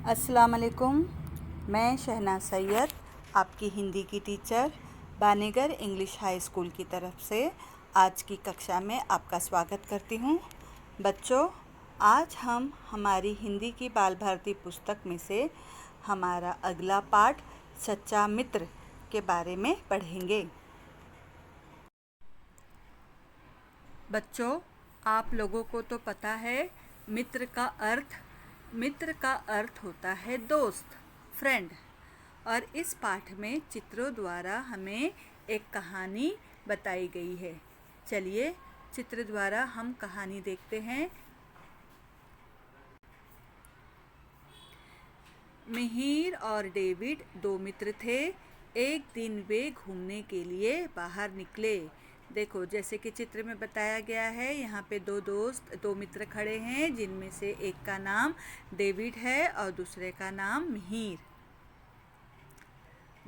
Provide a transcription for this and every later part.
अस्सलाम वालेकुम। मैं शहनाज सैयद, आपकी हिंदी की टीचर बानेगर इंग्लिश हाई स्कूल की तरफ से आज की कक्षा में आपका स्वागत करती हूँ। बच्चों, आज हम हमारी हिंदी की बाल भारती पुस्तक में से हमारा अगला पाठ सच्चा मित्र के बारे में पढ़ेंगे। बच्चों, आप लोगों को तो पता है मित्र का अर्थ होता है दोस्त, फ्रेंड। और इस पाठ में चित्रों द्वारा हमें एक कहानी बताई गई है। चलिए चित्र द्वारा हम कहानी देखते हैं। मिहिर और डेविड दो मित्र थे। एक दिन वे घूमने के लिए बाहर निकले। देखो, जैसे कि चित्र में बताया गया है, यहाँ पे दो मित्र खड़े हैं, जिनमें से एक का नाम डेविड है और दूसरे का नाम मिहिर।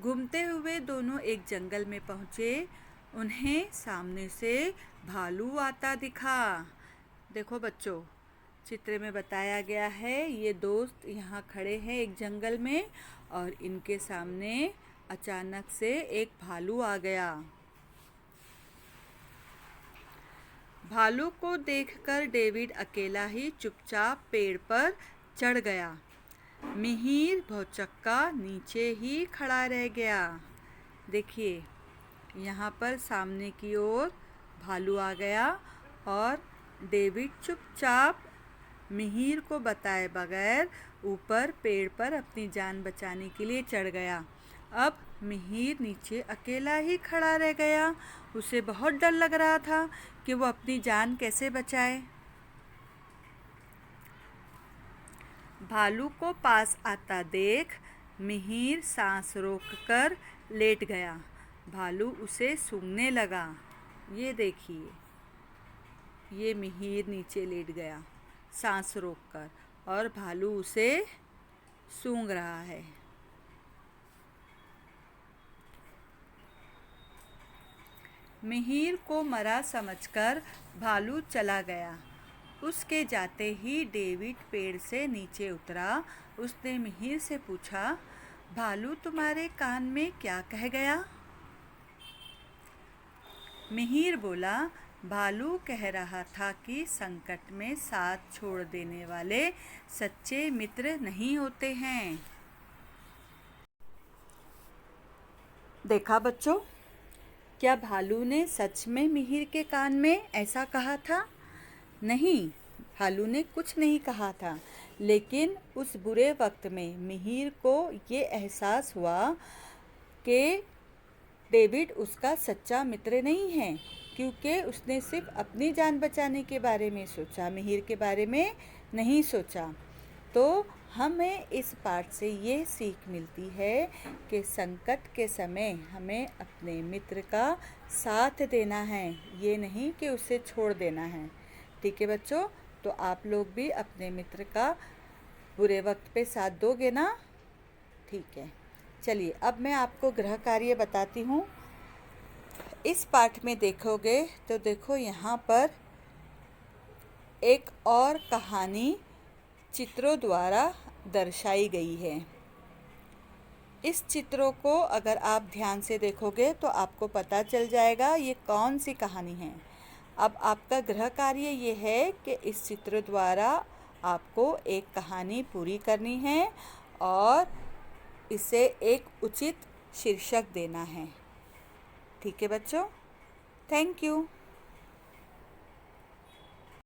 घूमते हुए दोनों एक जंगल में पहुँचे। उन्हें सामने से भालू आता दिखा। देखो बच्चों, चित्र में बताया गया है, ये दोस्त यहाँ खड़े हैं एक जंगल में और इनके सामने अचानक से एक भालू आ गया। भालू को देखकर डेविड अकेला ही चुपचाप पेड़ पर चढ़ गया। मिहिर भौचक्का नीचे ही खड़ा रह गया। देखिए, यहाँ पर सामने की ओर भालू आ गया और डेविड चुपचाप मिहिर को बताए बगैर ऊपर पेड़ पर अपनी जान बचाने के लिए चढ़ गया। अब मिहिर नीचे अकेला ही खड़ा रह गया। उसे बहुत डर लग रहा था कि वो अपनी जान कैसे बचाए। भालू को पास आता देख मिहिर सांस रोककर लेट गया। भालू उसे सूंघने लगा। ये देखिए, ये मिहिर नीचे लेट गया सांस रोककर और भालू उसे सूंघ रहा है। मिहिर को मरा समझकर भालू चला गया। उसके जाते ही डेविड पेड़ से नीचे उतरा। उसने मिहिर से पूछा, भालू तुम्हारे कान में क्या कह गया? मिहिर बोला, भालू कह रहा था कि संकट में साथ छोड़ देने वाले सच्चे मित्र नहीं होते हैं। देखा बच्चों, क्या भालू ने सच में मिहिर के कान में ऐसा कहा था? नहीं, भालू ने कुछ नहीं कहा था, लेकिन उस बुरे वक्त में मिहिर को ये एहसास हुआ कि डेविड उसका सच्चा मित्र नहीं है, क्योंकि उसने सिर्फ अपनी जान बचाने के बारे में सोचा, मिहिर के बारे में नहीं सोचा। तो हमें इस पाठ से ये सीख मिलती है कि संकट के समय हमें अपने मित्र का साथ देना है, ये नहीं कि उसे छोड़ देना है। ठीक है बच्चों, तो आप लोग भी अपने मित्र का बुरे वक्त पे साथ दोगे ना? ठीक है, चलिए अब मैं आपको गृह कार्य बताती हूँ। इस पाठ में देखोगे तो देखो, यहाँ पर एक और कहानी चित्रों द्वारा दर्शाई गई है। इस चित्रों को अगर आप ध्यान से देखोगे तो आपको पता चल जाएगा ये कौन सी कहानी है। अब आपका गृह कार्य ये है कि इस चित्र द्वारा आपको एक कहानी पूरी करनी है और इसे एक उचित शीर्षक देना है। ठीक है बच्चों, थैंक यू।